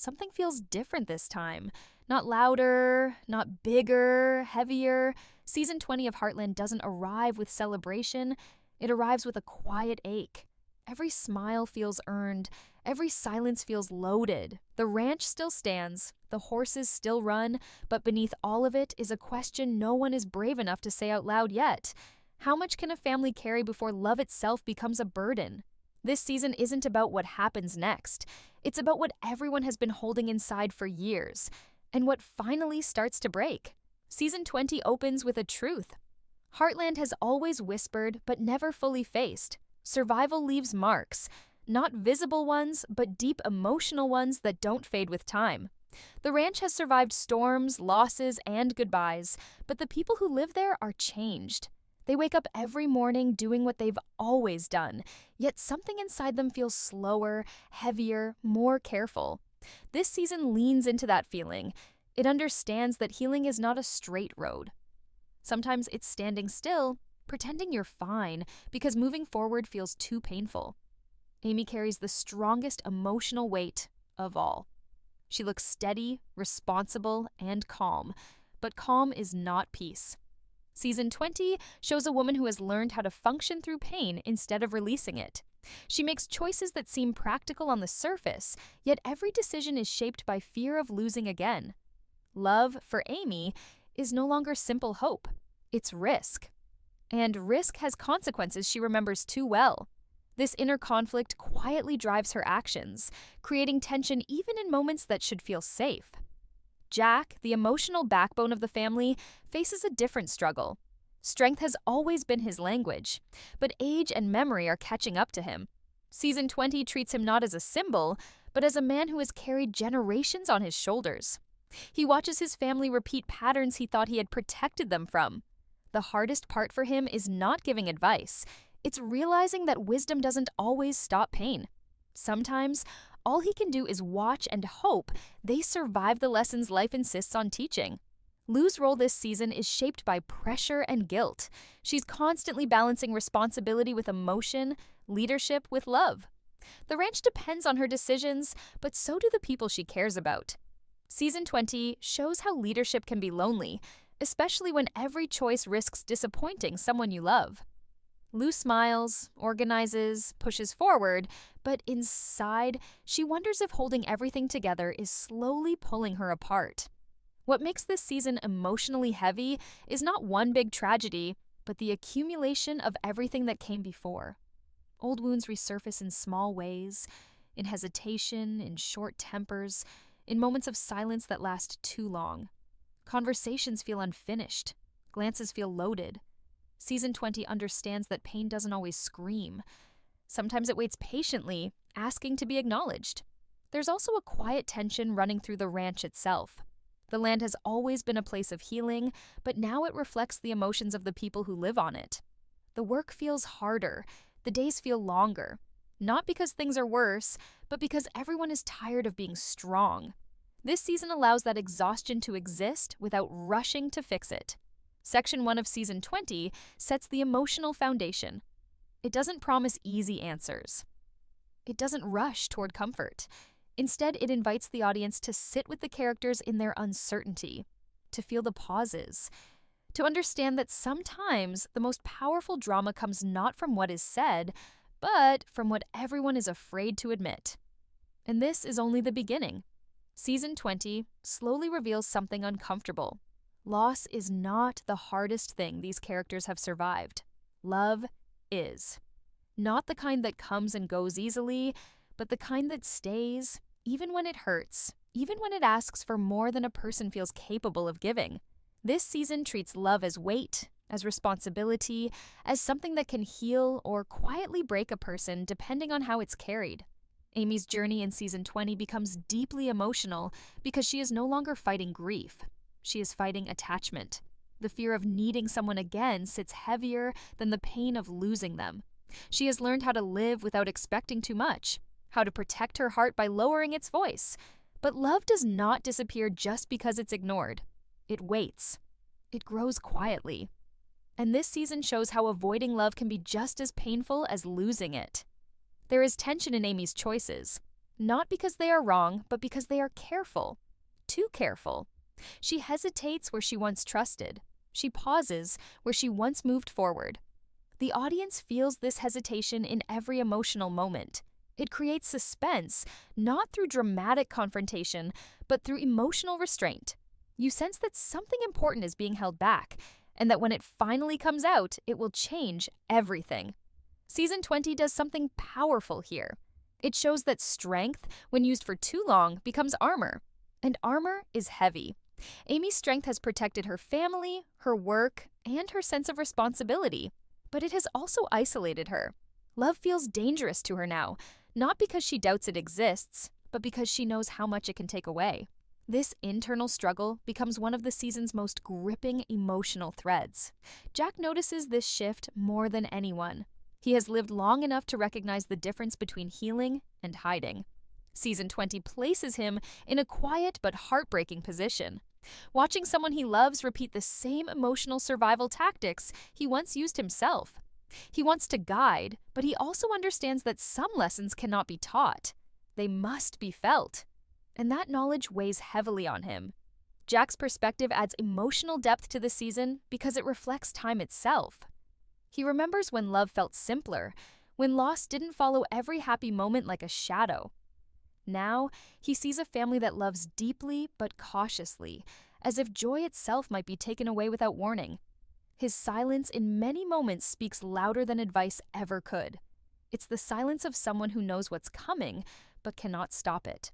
something feels different this time. Not louder, not bigger, heavier. Season 20 of Heartland doesn't arrive with celebration, it arrives with a quiet ache. Every smile feels earned, every silence feels loaded. The ranch still stands, the horses still run, but beneath all of it is a question no one is brave enough to say out loud yet. How much can a family carry before love itself becomes a burden? This season isn't about what happens next. It's about what everyone has been holding inside for years, and what finally starts to break. Season 20 opens with a truth. Heartland has always whispered, but never fully faced. Survival leaves marks. Not visible ones, but deep emotional ones that don't fade with time. The ranch has survived storms, losses, and goodbyes, but the people who live there are changed. They wake up every morning doing what they've always done, yet something inside them feels slower, heavier, more careful. This season leans into that feeling. It understands that healing is not a straight road. Sometimes it's standing still, pretending you're fine, because moving forward feels too painful. Amy carries the strongest emotional weight of all. She looks steady, responsible, and calm, but calm is not peace. Season 20 shows a woman who has learned how to function through pain instead of releasing it. She makes choices that seem practical on the surface, yet every decision is shaped by fear of losing again. Love, for Amy, is no longer simple hope. It's risk. And risk has consequences she remembers too well. This inner conflict quietly drives her actions, creating tension even in moments that should feel safe. Jack, the emotional backbone of the family, faces a different struggle. Strength has always been his language, but age and memory are catching up to him. Season 20 treats him not as a symbol, but as a man who has carried generations on his shoulders. He watches his family repeat patterns he thought he had protected them from. The hardest part for him is not giving advice. It's realizing that wisdom doesn't always stop pain. Sometimes, all he can do is watch and hope they survive the lessons life insists on teaching. Lou's role this season is shaped by pressure and guilt. She's constantly balancing responsibility with emotion, leadership with love. The ranch depends on her decisions, but so do the people she cares about. Season 20 shows how leadership can be lonely, especially when every choice risks disappointing someone you love. Lou smiles, organizes, pushes forward, but inside, she wonders if holding everything together is slowly pulling her apart. What makes this season emotionally heavy is not one big tragedy, but the accumulation of everything that came before. Old wounds resurface in small ways, in hesitation, in short tempers, in moments of silence that last too long. Conversations feel unfinished, glances feel loaded. Season 20 understands that pain doesn't always scream. Sometimes it waits patiently, asking to be acknowledged. There's also a quiet tension running through the ranch itself. The land has always been a place of healing, but now it reflects the emotions of the people who live on it. The work feels harder, the days feel longer, not because things are worse, but because everyone is tired of being strong. This season allows that exhaustion to exist without rushing to fix it. Section 1 of Season 20 sets the emotional foundation. It doesn't promise easy answers. It doesn't rush toward comfort. Instead, it invites the audience to sit with the characters in their uncertainty, to feel the pauses, to understand that sometimes the most powerful drama comes not from what is said, but from what everyone is afraid to admit. And this is only the beginning. Season 20 slowly reveals something uncomfortable. Loss is not the hardest thing these characters have survived. Love is. Not the kind that comes and goes easily, but the kind that stays, even when it hurts, even when it asks for more than a person feels capable of giving. This season treats love as weight, as responsibility, as something that can heal or quietly break a person depending on how it's carried. Amy's journey in Season 20 becomes deeply emotional because she is no longer fighting grief. She is fighting attachment. The fear of needing someone again sits heavier than the pain of losing them. She has learned how to live without expecting too much, how to protect her heart by lowering its voice. But love does not disappear just because it's ignored. It waits. It grows quietly. And this season shows how avoiding love can be just as painful as losing it. There is tension in Amy's choices. not because they are wrong, but because they are careful. Too careful. She hesitates where she once trusted. She pauses where she once moved forward. The audience feels this hesitation in every emotional moment. It creates suspense, not through dramatic confrontation, but through emotional restraint. You sense that something important is being held back, and that when it finally comes out, it will change everything. Season 20 does something powerful here. It shows that strength, when used for too long, becomes armor. And armor is heavy. Amy's strength has protected her family, her work, and her sense of responsibility. But it has also isolated her. Love feels dangerous to her now, not because she doubts it exists, but because she knows how much it can take away. This internal struggle becomes one of the season's most gripping emotional threads. Jack notices this shift more than anyone. He has lived long enough to recognize the difference between healing and hiding. Season 20 places him in a quiet but heartbreaking position. Watching someone he loves repeat the same emotional survival tactics he once used himself. He wants to guide, but he also understands that some lessons cannot be taught. They must be felt. And that knowledge weighs heavily on him. Jack's perspective adds emotional depth to the season because it reflects time itself. He remembers when love felt simpler, when loss didn't follow every happy moment like a shadow. Now, he sees a family that loves deeply but cautiously, as if joy itself might be taken away without warning. His silence in many moments speaks louder than advice ever could. It's the silence of someone who knows what's coming, but cannot stop it.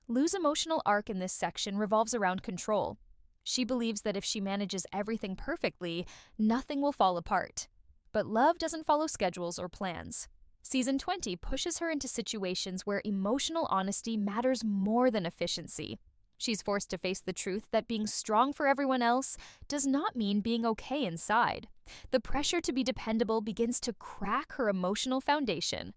Lou's emotional arc in this section revolves around control. She believes that if she manages everything perfectly, nothing will fall apart. But love doesn't follow schedules or plans. Season 20 pushes her into situations where emotional honesty matters more than efficiency. She's forced to face the truth that being strong for everyone else does not mean being okay inside. The pressure to be dependable begins to crack her emotional foundation.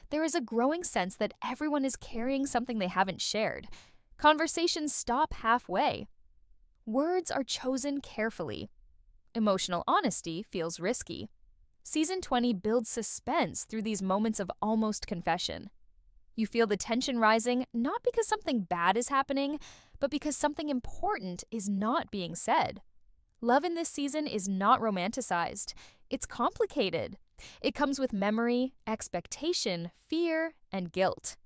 There is a growing sense that everyone is carrying something they haven't shared. Conversations stop halfway. Words are chosen carefully. Emotional honesty feels risky. Season 20 builds suspense through these moments of almost confession. You feel the tension rising not because something bad is happening, but because something important is not being said. Love in this season is not romanticized. It's complicated. It comes with memory, expectation, fear, and guilt.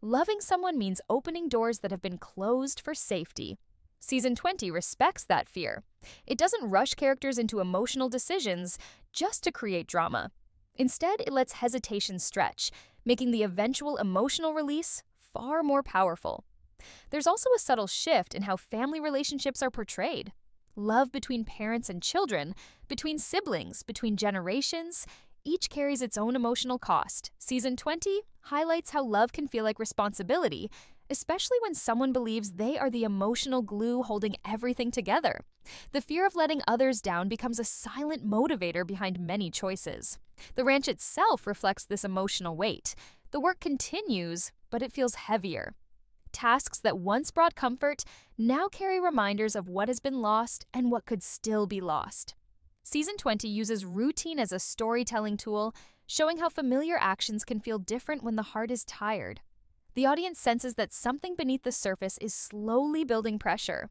Loving someone means opening doors that have been closed for safety. Season 20 respects that fear. It doesn't rush characters into emotional decisions just to create drama. Instead, it lets hesitation stretch, making the eventual emotional release far more powerful. There's also a subtle shift in how family relationships are portrayed. Love between parents and children, between siblings, between generations, each carries its own emotional cost. Season 20 highlights how love can feel like responsibility, especially when someone believes they are the emotional glue holding everything together. The fear of letting others down becomes a silent motivator behind many choices. The ranch itself reflects this emotional weight. The work continues, but it feels heavier. Tasks that once brought comfort now carry reminders of what has been lost and what could still be lost. Season 20 uses routine as a storytelling tool, showing how familiar actions can feel different when the heart is tired. The audience senses that something beneath the surface is slowly building pressure.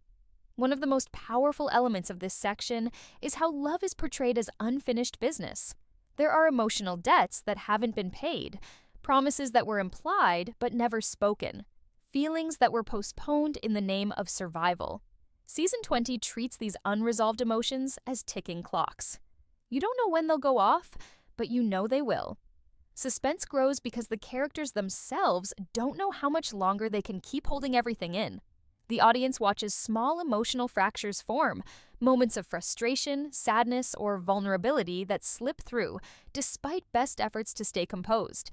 One of the most powerful elements of this section is how love is portrayed as unfinished business. There are emotional debts that haven't been paid, promises that were implied but never spoken, feelings that were postponed in the name of survival. Season 20 treats these unresolved emotions as ticking clocks. You don't know when they'll go off, but you know they will. Suspense grows because the characters themselves don't know how much longer they can keep holding everything in. The audience watches small emotional fractures form, moments of frustration, sadness, or vulnerability that slip through, despite best efforts to stay composed.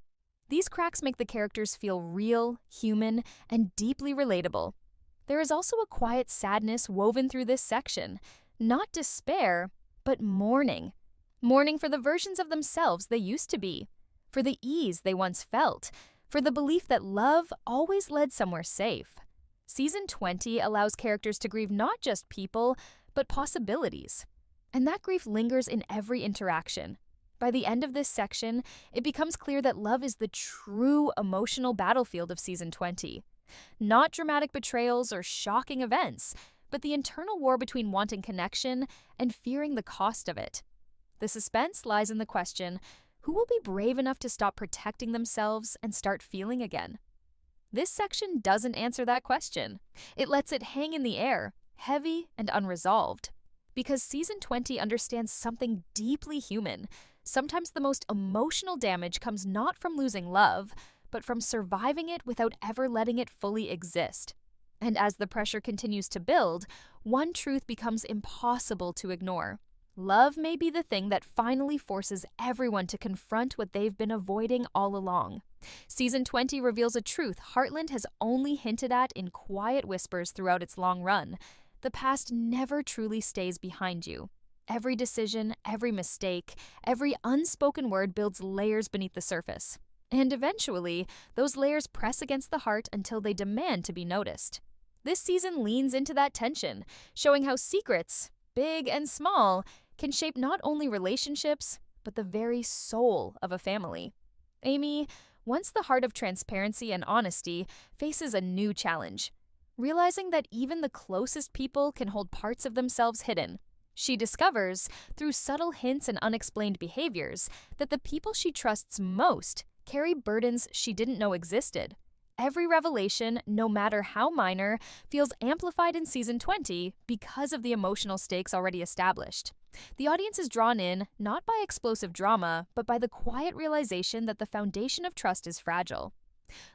These cracks make the characters feel real, human, and deeply relatable. There is also a quiet sadness woven through this section, not despair, but mourning. Mourning for the versions of themselves they used to be, for the ease they once felt, for the belief that love always led somewhere safe. Season 20 allows characters to grieve not just people, but possibilities. And that grief lingers in every interaction. By the end of this section, it becomes clear that love is the true emotional battlefield of Season 20. Not dramatic betrayals or shocking events, but the internal war between wanting connection and fearing the cost of it. The suspense lies in the question, who will be brave enough to stop protecting themselves and start feeling again? This section doesn't answer that question. It lets it hang in the air, heavy and unresolved. Because Season 20 understands something deeply human. Sometimes the most emotional damage comes not from losing love, but from surviving it without ever letting it fully exist. And as the pressure continues to build, one truth becomes impossible to ignore. Love may be the thing that finally forces everyone to confront what they've been avoiding all along. Season 20 reveals a truth Heartland has only hinted at in quiet whispers throughout its long run. The past never truly stays behind you. Every decision, every mistake, every unspoken word builds layers beneath the surface. And eventually, those layers press against the heart until they demand to be noticed. This season leans into that tension, showing how secrets, big and small, can shape not only relationships, but the very soul of a family. Amy, once the heart of transparency and honesty, faces a new challenge. Realizing that even the closest people can hold parts of themselves hidden. She discovers, through subtle hints and unexplained behaviors, that the people she trusts most carry burdens she didn't know existed. Every revelation, no matter how minor, feels amplified in Season 20 because of the emotional stakes already established. The audience is drawn in, not by explosive drama, but by the quiet realization that the foundation of trust is fragile.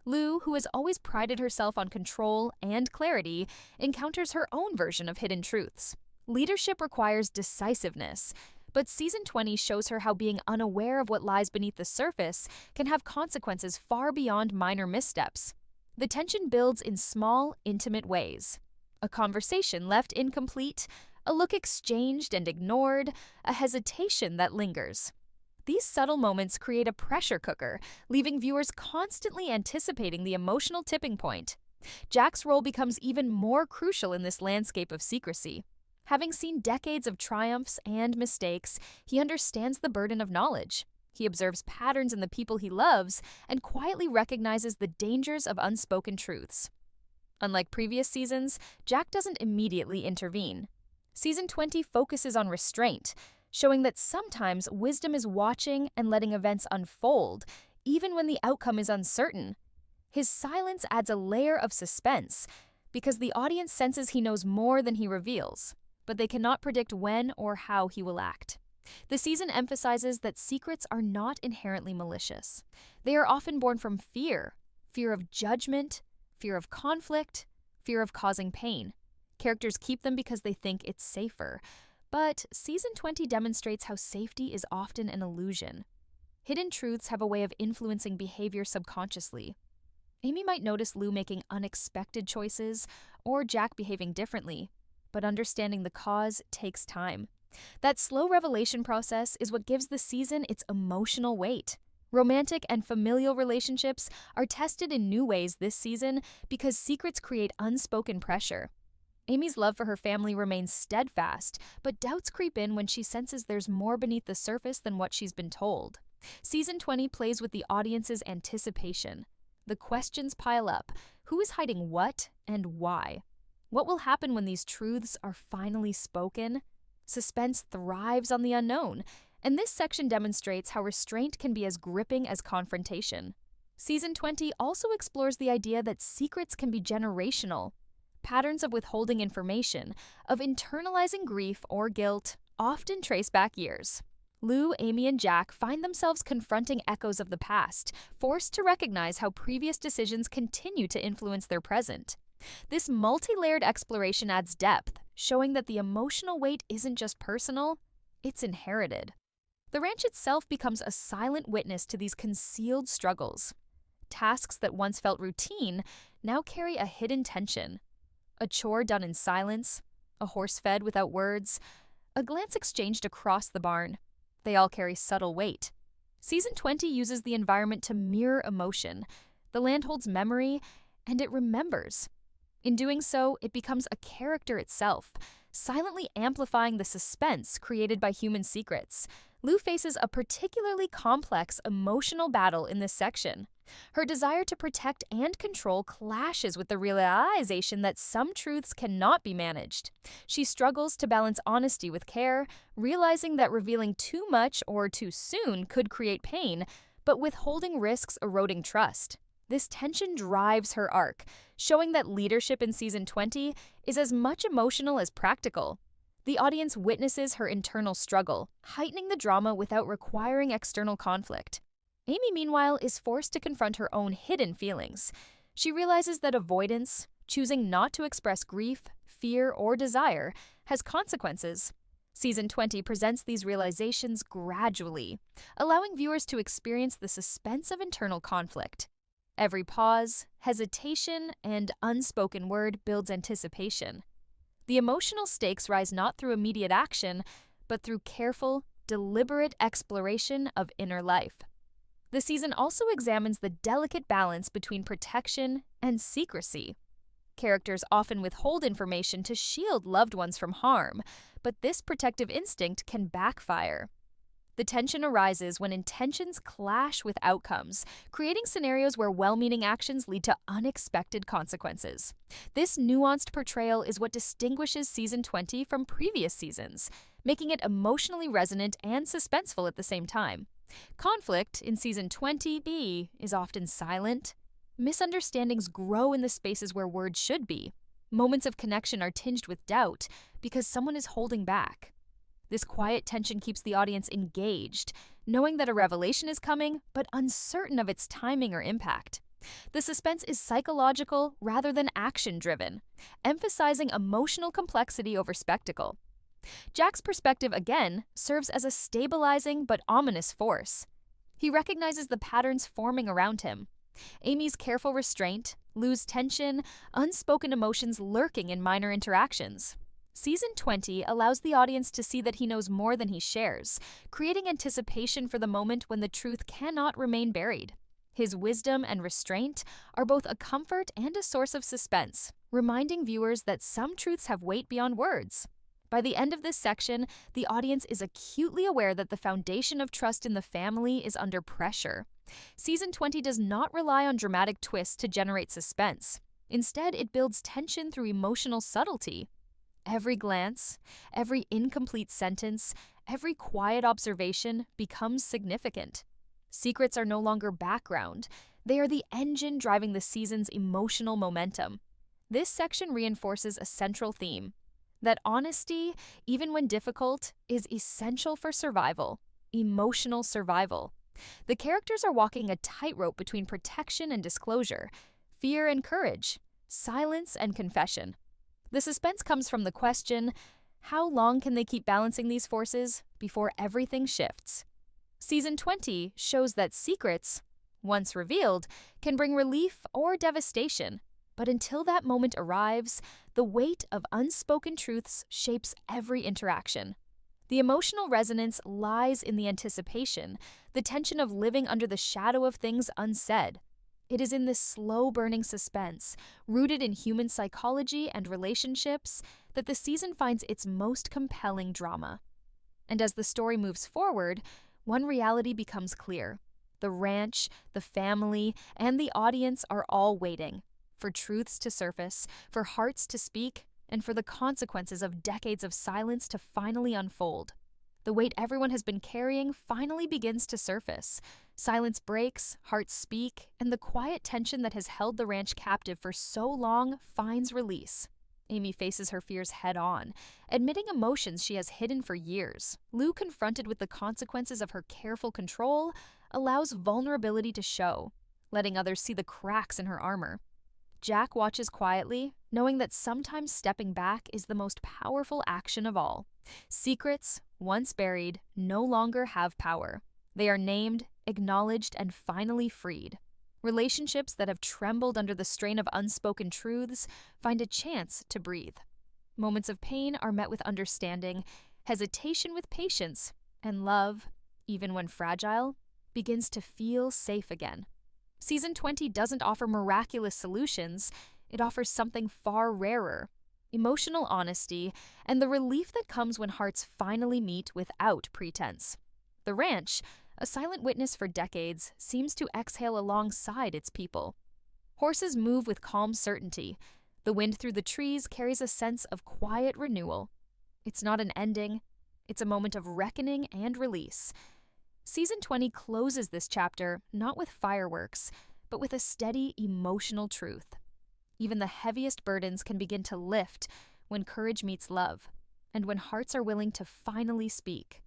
Lou, who has always prided herself on control and clarity, encounters her own version of hidden truths. Leadership requires decisiveness, but Season 20 shows her how being unaware of what lies beneath the surface can have consequences far beyond minor missteps. The tension builds in small, intimate ways. A conversation left incomplete, a look exchanged and ignored, a hesitation that lingers. These subtle moments create a pressure cooker, leaving viewers constantly anticipating the emotional tipping point. Jack's role becomes even more crucial in this landscape of secrecy. Having seen decades of triumphs and mistakes, he understands the burden of knowledge. He observes patterns in the people he loves and quietly recognizes the dangers of unspoken truths. Unlike previous seasons, Jack doesn't immediately intervene. Season 20 focuses on restraint, showing that sometimes wisdom is watching and letting events unfold, even when the outcome is uncertain. His silence adds a layer of suspense, because the audience senses he knows more than he reveals, but they cannot predict when or how he will act. The season emphasizes that secrets are not inherently malicious. They are often born from fear of judgment, fear of conflict, fear of causing pain. Characters keep them because they think it's safer. But Season 20 demonstrates how safety is often an illusion. Hidden truths have a way of influencing behavior subconsciously. Amy might notice Lou making unexpected choices or Jack behaving differently, but understanding the cause takes time. That slow revelation process is what gives the season its emotional weight. Romantic and familial relationships are tested in new ways this season because secrets create unspoken pressure. Amy's love for her family remains steadfast, but doubts creep in when she senses there's more beneath the surface than what she's been told. Season 20 plays with the audience's anticipation. The questions pile up. Who is hiding what and why? What will happen when these truths are finally spoken? Suspense thrives on the unknown, and this section demonstrates how restraint can be as gripping as confrontation. Season 20 also explores the idea that secrets can be generational. Patterns of withholding information, of internalizing grief or guilt, often trace back years. Lou, Amy, and Jack find themselves confronting echoes of the past, forced to recognize how previous decisions continue to influence their present. This multi-layered exploration adds depth, showing that the emotional weight isn't just personal, it's inherited. The ranch itself becomes a silent witness to these concealed struggles. Tasks that once felt routine now carry a hidden tension. A chore done in silence, a horse fed without words, a glance exchanged across the barn. They all carry subtle weight. Season 20 uses the environment to mirror emotion. The land holds memory, and it remembers. In doing so, it becomes a character itself, silently amplifying the suspense created by human secrets. Lou faces a particularly complex emotional battle in this section. Her desire to protect and control clashes with the realization that some truths cannot be managed. She struggles to balance honesty with care, realizing that revealing too much or too soon could create pain, but withholding risks eroding trust. This tension drives her arc, showing that leadership in season 20 is as much emotional as practical. The audience witnesses her internal struggle, heightening the drama without requiring external conflict. Amy, meanwhile, is forced to confront her own hidden feelings. She realizes that avoidance, choosing not to express grief, fear, or desire, has consequences. Season 20 presents these realizations gradually, allowing viewers to experience the suspense of internal conflict. Every pause, hesitation, and unspoken word builds anticipation. The emotional stakes rise not through immediate action, but through careful, deliberate exploration of inner life. The season also examines the delicate balance between protection and secrecy. Characters often withhold information to shield loved ones from harm, but this protective instinct can backfire. The tension arises when intentions clash with outcomes, creating scenarios where well-meaning actions lead to unexpected consequences. This nuanced portrayal is what distinguishes Season 20 from previous seasons, making it emotionally resonant and suspenseful at the same time. Conflict in Season 20B is often silent. Misunderstandings grow in the spaces where words should be. Moments of connection are tinged with doubt because someone is holding back. This quiet tension keeps the audience engaged, knowing that a revelation is coming, but uncertain of its timing or impact. The suspense is psychological rather than action-driven, emphasizing emotional complexity over spectacle. Jack's perspective, again, serves as a stabilizing but ominous force. He recognizes the patterns forming around him. Amy's careful restraint, Lou's tension, unspoken emotions lurking in minor interactions. Season 20 allows the audience to see that he knows more than he shares, creating anticipation for the moment when the truth cannot remain buried. His wisdom and restraint are both a comfort and a source of suspense, reminding viewers that some truths have weight beyond words. By the end of this section, the audience is acutely aware that the foundation of trust in the family is under pressure. Season 20 does not rely on dramatic twists to generate suspense. Instead, it builds tension through emotional subtlety. Every glance, every incomplete sentence, every quiet observation becomes significant. Secrets are no longer background. They are the engine driving the season's emotional momentum. This section reinforces a central theme: that honesty, even when difficult, is essential for survival, emotional survival. The characters are walking a tightrope between protection and disclosure, fear and courage, silence and confession. The suspense comes from the question, how long can they keep balancing these forces before everything shifts? Season 20 shows that secrets, once revealed, can bring relief or devastation. But until that moment arrives, the weight of unspoken truths shapes every interaction. The emotional resonance lies in the anticipation, the tension of living under the shadow of things unsaid. It is in this slow-burning suspense, rooted in human psychology and relationships, that the season finds its most compelling drama. And as the story moves forward, one reality becomes clear. The ranch, the family, and the audience are all waiting for truths to surface, for hearts to speak, and for the consequences of decades of silence to finally unfold. The weight everyone has been carrying finally begins to surface. Silence breaks, hearts speak, and the quiet tension that has held the ranch captive for so long finds release. Amy faces her fears head-on, admitting emotions she has hidden for years. Lou, confronted with the consequences of her careful control, allows vulnerability to show, letting others see the cracks in her armor. Jack watches quietly, knowing that sometimes stepping back is the most powerful action of all. Secrets, once buried, no longer have power. They are named, acknowledged, and finally freed. Relationships that have trembled under the strain of unspoken truths find a chance to breathe. Moments of pain are met with understanding, hesitation with patience, and love, even when fragile, begins to feel safe again. Season 20 doesn't offer miraculous solutions, it offers something far rarer: emotional honesty and the relief that comes when hearts finally meet without pretense. The ranch, a silent witness for decades, seems to exhale alongside its people. Horses move with calm certainty. The wind through the trees carries a sense of quiet renewal. It's not an ending, it's a moment of reckoning and release. Season 20 closes this chapter not with fireworks, but with a steady emotional truth. Even the heaviest burdens can begin to lift when courage meets love, and when hearts are willing to finally speak.